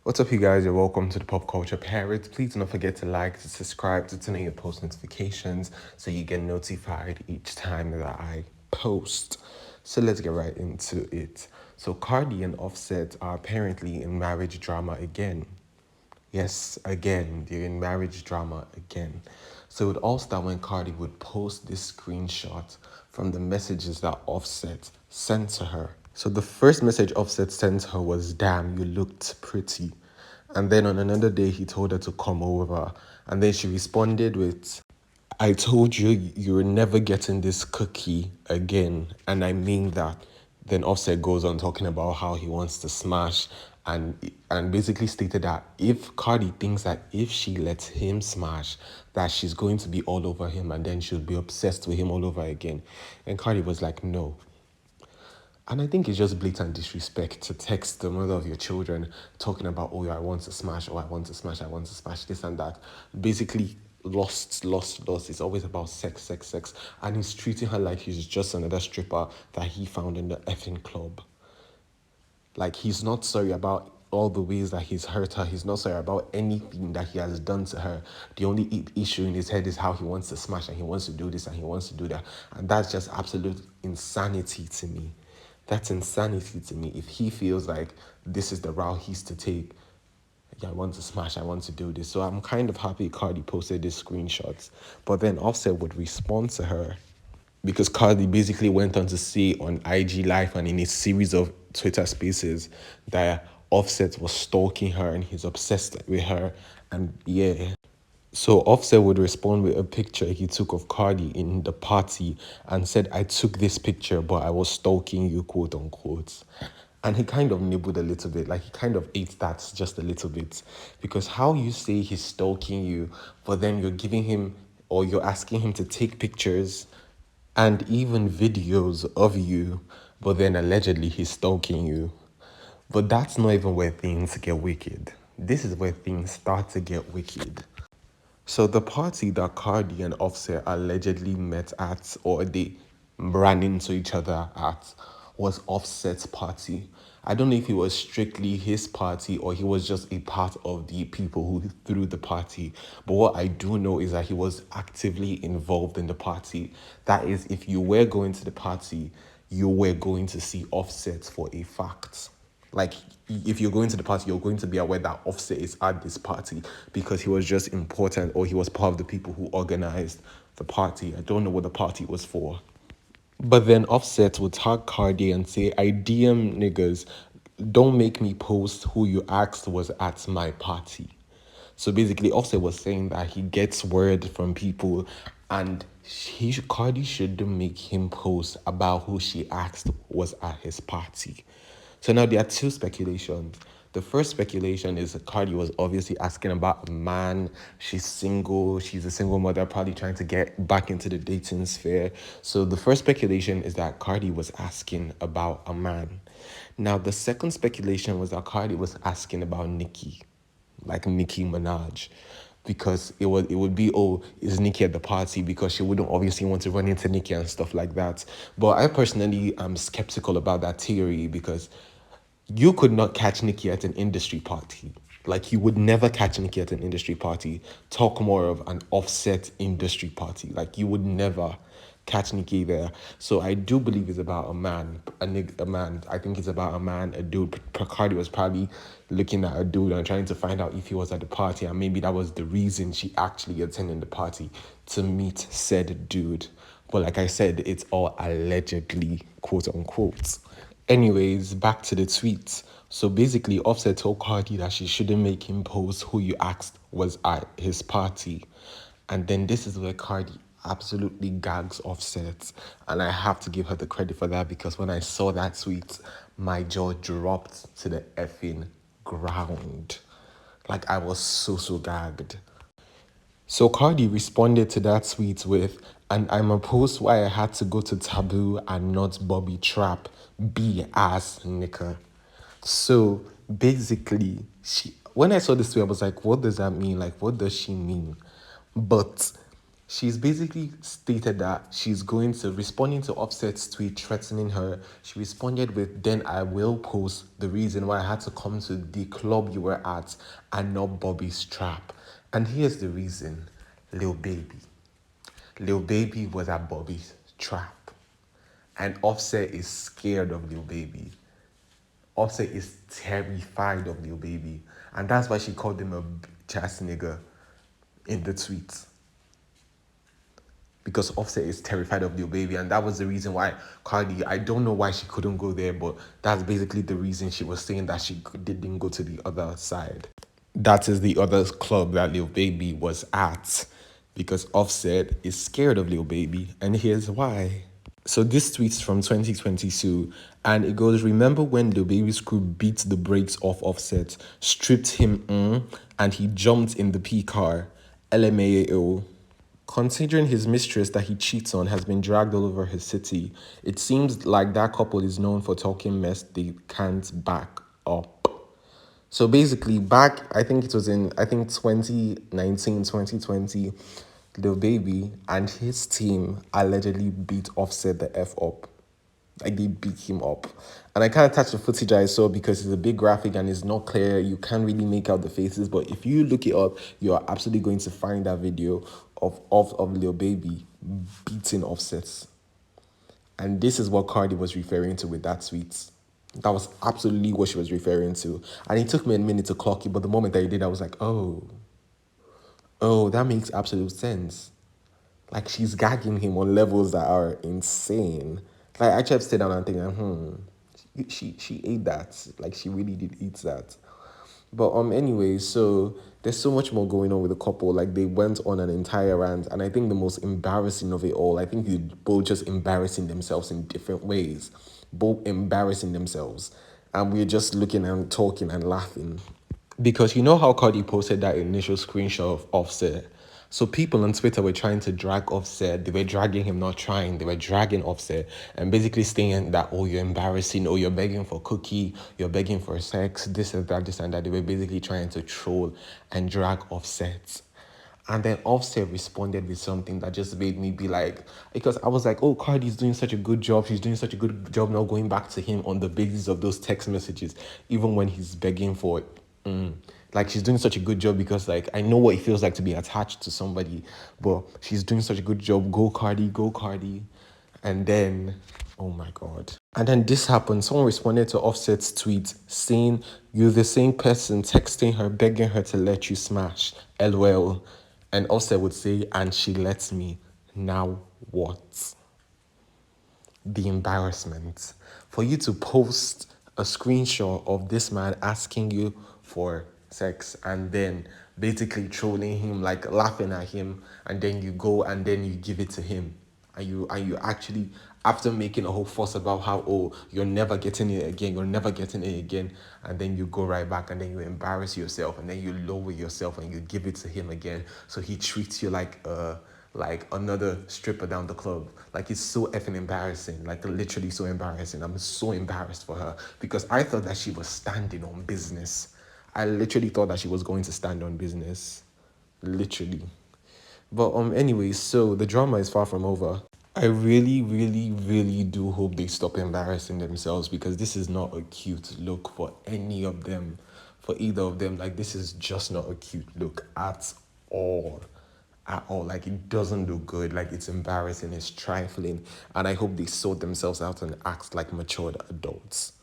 What's up, you guys? You're welcome to the Pop Culture Parrots. Please do not forget to like, to subscribe, to turn on your post notifications so you get notified each time that I post. So let's get right into it. So Cardi and Offset are apparently in marriage drama again. Yes, again, they're in marriage drama again. So it all started when Cardi would post this screenshot from the messages that Offset sent to her. So the first message Offset sent her was, "Damn, you looked pretty." And then on another day, he told her to come over. And then she responded with, "I told you you're never getting this cookie again. And I mean that." Then Offset goes on talking about how he wants to smash and basically stated that if Cardi thinks that if she lets him smash, that she's going to be all over him and then she'll be obsessed with him all over again. And Cardi was like, no. And I think it's just blatant disrespect to text the mother of your children talking about, oh, yeah, I want to smash, or I want to smash, I want to smash, this and that. Basically, lost. It's always about sex, sex, sex. And he's treating her like she's just another stripper that he found in the effing club. Like, he's not sorry about all the ways that he's hurt her. He's not sorry about anything that he has done to her. The only issue in his head is how he wants to smash and he wants to do this and he wants to do that. And that's just absolute insanity to me. That's insanity to me. If he feels like this is the route he's to take, yeah, I want to smash, I want to do this. So I'm kind of happy Cardi posted these screenshots. But then Offset would respond to her because Cardi basically went on to say on IG Live and in a series of Twitter spaces that Offset was stalking her and he's obsessed with her. And yeah. So Offset would respond with a picture he took of Cardi in the party and said, "I took this picture, but I was stalking you, quote unquote." And he kind of nibbled a little bit, like he kind of ate that just a little bit. Because how you say he's stalking you, but then you're giving him or you're asking him to take pictures and even videos of you, but then allegedly he's stalking you. But that's not even where things get wicked. This is where things start to get wicked. So the party that Cardi and Offset allegedly met at, or they ran into each other at, was Offset's party. I don't know if it was strictly his party or he was just a part of the people who threw the party. But what I do know is that he was actively involved in the party. That is, if you were going to the party, you were going to see Offset for a fact. Like, if you're going to the party, you're going to be aware that Offset is at this party because he was just important or he was part of the people who organized the party. I don't know what the party was for. But then Offset would tag Cardi and say, "I DM niggas, don't make me post who you asked was at my party." So basically, Offset was saying that he gets word from people and Cardi shouldn't make him post about who she asked was at his party. So now there are two speculations. The first speculation is that Cardi was obviously asking about a man. She's single. She's a single mother, probably trying to get back into the dating sphere. So the first speculation is that Cardi was asking about a man. Now, the second speculation was that Cardi was asking about Nicki, like Nicki Minaj, because it would be, oh, is Nicki at the party, because she wouldn't obviously want to run into Nicki and stuff like that. But I personally am skeptical about that theory because you could not catch Nicki at an industry party. Like, you would never catch Nicki at an industry party. Talk more of an Offset industry party. Like, you would never catch Nicki there. So I do believe it's about a man, a man. I think it's about a man, a dude. Cardi was probably looking at a dude and trying to find out if he was at the party, and maybe that was the reason she actually attended the party, to meet said dude. But like I said, it's all allegedly, quote unquote. Anyways, back to the tweets. So basically, Offset told Cardi that she shouldn't make him post who you asked was at his party. And then this is where Cardi absolutely gags Offset. And I have to give her the credit for that because when I saw that tweet, my jaw dropped to the effing ground. Like, I was so gagged. So Cardi responded to that tweet with, "And I'm a post why I had to go to Taboo and not Bobby Trap, be ass nigga." So basically, when I saw this tweet, I was like, what does that mean? Like, what does she mean? But She's basically stated that she's going to responding to Offset's tweet threatening her. She responded with, "Then I will post the reason why I had to come to the club you were at and not Bobby's trap." And here's the reason, Lil Baby. Lil Baby was at Bobby's trap. And Offset is scared of Lil Baby. Offset is terrified of Lil Baby. And that's why she called him a bitch ass nigga in the tweet. Because Offset is terrified of Lil Baby, and that was the reason why Cardi, I don't know why she couldn't go there, but that's basically the reason she was saying that she didn't go to the other side. That is the other club that Lil Baby was at, because Offset is scared of Lil Baby, and here's why. So this tweet's from 2022, and it goes, "Remember when Lil Baby's crew beat the brakes off Offset, stripped him, and he jumped in the P car? LMAO. Considering his mistress that he cheats on has been dragged all over his city, it seems like that couple is known for talking mess they can't back up." So basically, back, I think it was in, I think 2019, 2020, Lil Baby and his team allegedly beat Offset the F up. Like, they beat him up. And I can't touch the footage I saw because it's a big graphic and it's not clear. You can't really make out the faces. But if you look it up, you are absolutely going to find that video of Lil Baby beating Offset. And this is what Cardi was referring to with that tweet. That was absolutely what she was referring to. And it took me a minute to clock it, but the moment that I did, I was like, oh, that makes absolute sense. Like, she's gagging him on levels that are insane. Like, I actually have to sit down and think, she ate that. Like, she really did eat that. But anyways, so there's so much more going on with the couple. Like, they went on an entire rant, and I think the most embarrassing of it all, I think they're both just embarrassing themselves in different ways. Both embarrassing themselves. And we're just looking and talking and laughing. Because you know how Cardi posted that initial screenshot of Offset? So people on Twitter were trying to drag Offset. They were dragging him, not trying. They were dragging Offset and basically saying that, "Oh, you're embarrassing. Oh, you're begging for cookie. You're begging for sex. This and that, this and that." They were basically trying to troll and drag Offset. And then Offset responded with something that just made me be like, because I was like, oh, Cardi's doing such a good job. She's doing such a good job now going back to him on the basis of those text messages, even when he's begging for it. Like, she's doing such a good job because, like, I know what it feels like to be attached to somebody, but she's doing such a good job. Go Cardi, go Cardi. And then, oh my God. And then this happened. Someone responded to Offset's tweet saying, "You're the same person texting her, begging her to let you smash. LOL." And Offset would say, "And she lets me. Now what?" The embarrassment. For you to post a screenshot of this man asking you for sex and then basically trolling him, like laughing at him, and then you go and then you give it to him. And you actually, after making a whole fuss about how, oh, you're never getting it again, you're never getting it again, and then you go right back and then you embarrass yourself and then you lower yourself and you give it to him again. So he treats you like another stripper down the club. Like, it's so effing embarrassing. Like, literally so embarrassing. I'm so embarrassed for her because I thought that she was standing on business. I literally thought that she was going to stand on business. Literally. But anyways, so the drama is far from over. I really, really, really do hope they stop embarrassing themselves because this is not a cute look for any of them, for either of them. Like, this is just not a cute look at all. At all. Like, it doesn't look good. Like, it's embarrassing, it's trifling. And I hope they sort themselves out and act like matured adults.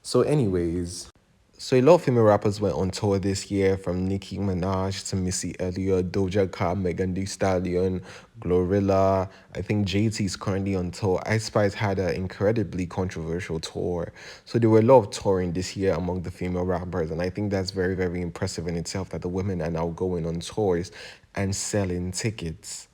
So, anyways, so a lot of female rappers went on tour this year, from Nicki Minaj to Missy Elliott, Doja Cat, Megan Thee Stallion, Glorilla. I think JT is currently on tour. Ice Spice had an incredibly controversial tour. So there were a lot of touring this year among the female rappers, and I think that's very, very impressive in itself that the women are now going on tours and selling tickets,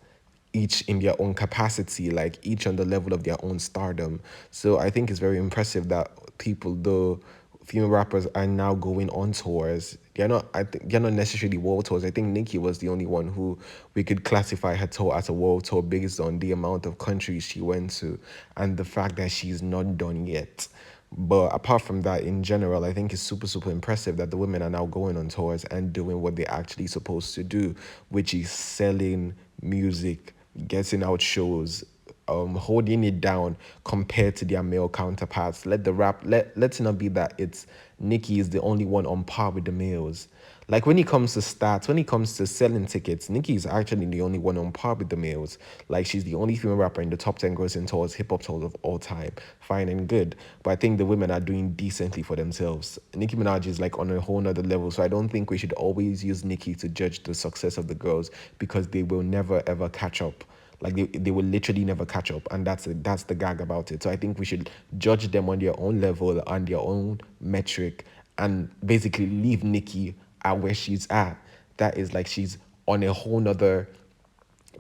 each in their own capacity, like each on the level of their own stardom. So I think it's very impressive that people, the female rappers, are now going on tours. They're not necessarily world tours. I think Nicki was the only one who we could classify her tour as a world tour based on the amount of countries she went to and the fact that she's not done yet. But apart from that, in general, I think it's super, super impressive that the women are now going on tours and doing what they're actually supposed to do, which is selling music getting out shows, holding it down compared to their male counterparts. Let's not be that it's Nicki is the only one on par with the males. Like when it comes to stats, when it comes to selling tickets, Nicki is actually the only one on par with the males. Like she's the only female rapper in the top 10 grossing tours, hip hop tours of all time. Fine and good. But I think the women are doing decently for themselves. Nicki Minaj is like on a whole nother level. So I don't think we should always use Nicki to judge the success of the girls because they will never ever catch up. Like they will literally never catch up, and that's the gag about it. So I think we should judge them on their own level, on their own metric, and basically leave Nicki at where she's at. That is like she's on a whole nother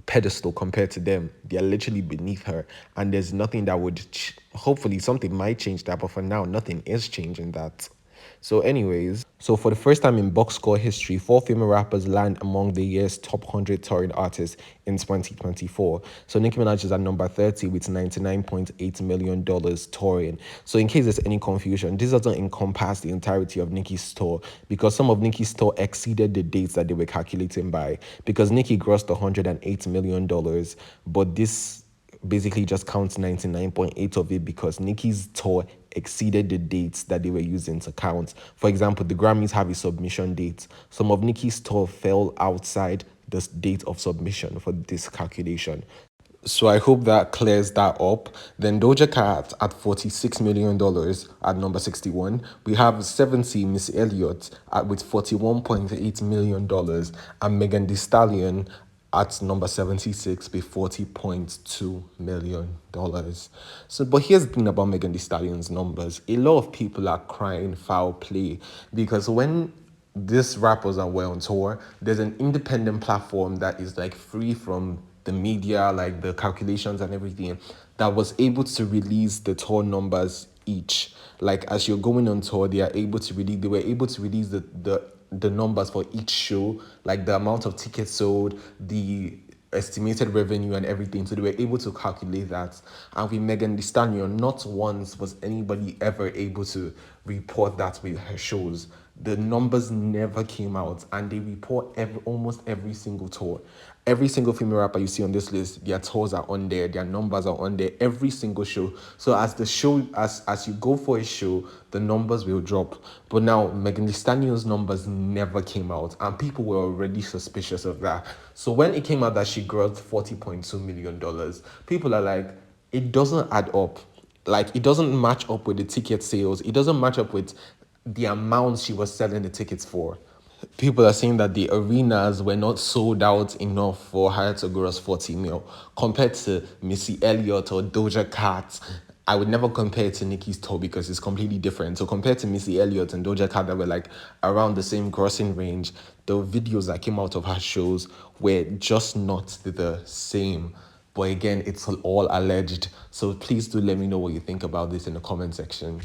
pedestal compared to them. They're literally beneath her, and there's nothing that would. Hopefully, something might change that, but for now, nothing is changing that. So, anyways, so for the first time in box score history, four female rappers land among the year's top 100 touring artists in 2024. So Nicki Minaj is at number 30 with $99.8 million touring. So in case there's any confusion, this doesn't encompass the entirety of Nicki's tour because some of Nicki's tour exceeded the dates that they were calculating by because Nicki grossed $108 million, but this basically just counts 99.8 of it because Nicki's tour exceeded the dates that they were using to count. For example, the Grammys have a submission date. Some of Nicki's tour fell outside the date of submission for this calculation. So I hope that clears that up. Then Doja Cat at $46 million at number 61. We have 70 Miss Elliott with $41.8 million and Megan Thee Stallion at number 76 with $40.2 million. So, but here's the thing about Megan Thee Stallion's numbers. A lot of people are crying foul play because when these rappers are well on tour, there's an independent platform that is like free from the media, like the calculations and everything, that was able to release the tour numbers each. Like as you're going on tour, they were able to release the numbers for each show, like the amount of tickets sold, the estimated revenue and everything. So they were able to calculate that. And with Megan Thee Stallion, not once was anybody ever able to report that with her shows. The numbers never came out, and they report almost every single tour. Every single female rapper you see on this list, their tours are on there, their numbers are on there, every single show. So as you go for a show, the numbers will drop. But now Megan Thee Stallion's numbers never came out, and people were already suspicious of that. So when it came out that she grossed $40.2 million, people are like, it doesn't add up. Like it doesn't match up with the ticket sales. It doesn't match up with the amount she was selling the tickets for. People are saying that the arenas were not sold out enough for her to gross 40 mil compared to Missy Elliott or Doja Cat. I would never compare it to Nicki's tour because it's completely different. So compared to Missy Elliott and Doja Cat that were like around the same grossing range, the videos that came out of her shows were just not the same. But again, it's all alleged. So please do let me know what you think about this in the comment section.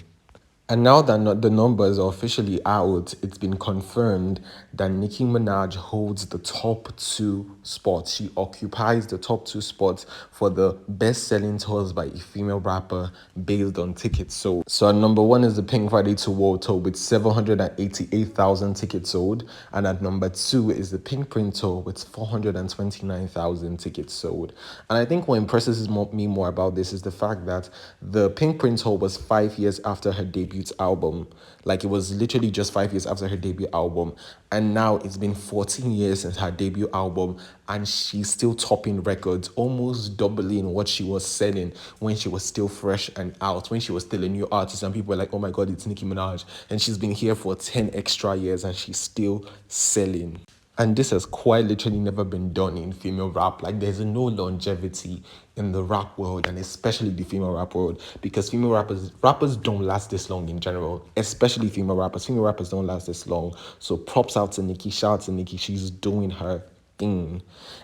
And now that the numbers are officially out, it's been confirmed that Nicki Minaj holds the top two spots. She occupies the top two spots for the best-selling tours by a female rapper based on tickets sold. So at number one is the Pink Friday to World Tour with 788,000 tickets sold. And at number two is the Pink Print Tour with 429,000 tickets sold. And I think what impresses me more about this is the fact that the Pink Print Tour was 5 years after her debut album. Like it was literally just 5 years after her debut album, and now it's been 14 years since her debut album, and she's still topping records, almost doubling what she was selling when she was still fresh and out, when she was still a new artist, and people were like, oh my god, it's Nicki Minaj, and she's been here for 10 extra years and she's still selling. And this has quite literally never been done in female rap. Like there's no longevity in the rap world, and especially the female rap world, because female rappers don't last this long in general, especially female rappers. Female rappers don't last this long. So props out to Nicki, shout out to Nicki, she's doing her thing.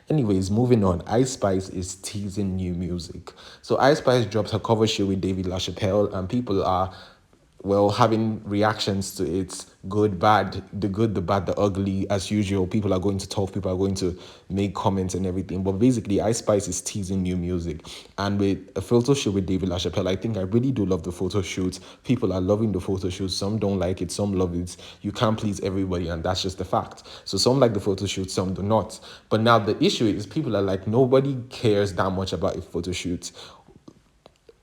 Anyways, moving on. Ice Spice is teasing new music. So Ice Spice dropped her cover show with David LaChapelle, and people are well, having reactions to it, good, bad, the good, the bad, the ugly, as usual. People are going to talk, people are going to make comments and everything. But basically, Ice Spice is teasing new music. And with a photo shoot with David LaChapelle, I think I really do love the photo shoots. People are loving the photo shoots. Some don't like it, some love it. You can't please everybody, and that's just the fact. So some like the photo shoot, some do not. But now the issue is people are like, nobody cares that much about a photo shoot.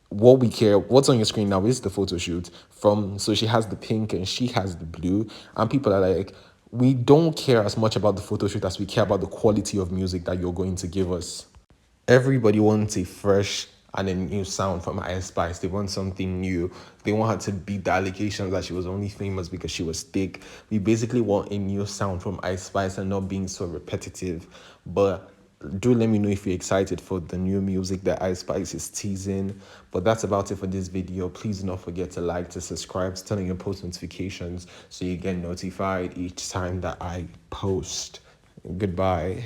What we care, what's on your screen now is the photo shoot from, so she has the pink and she has the blue, and people are like, we don't care as much about the photo shoot as we care about the quality of music that you're going to give us. Everybody wants a fresh and a new sound from Ice Spice. They want something new. They want her to beat the allegations that she was only famous because she was thick. We basically want a new sound from Ice Spice and not being so repetitive. But do let me know if you're excited for the new music that Ice Spice is teasing. But that's about it for this video. Please do not forget to like, to subscribe, to turn on your post notifications so you get notified each time that I post. Goodbye.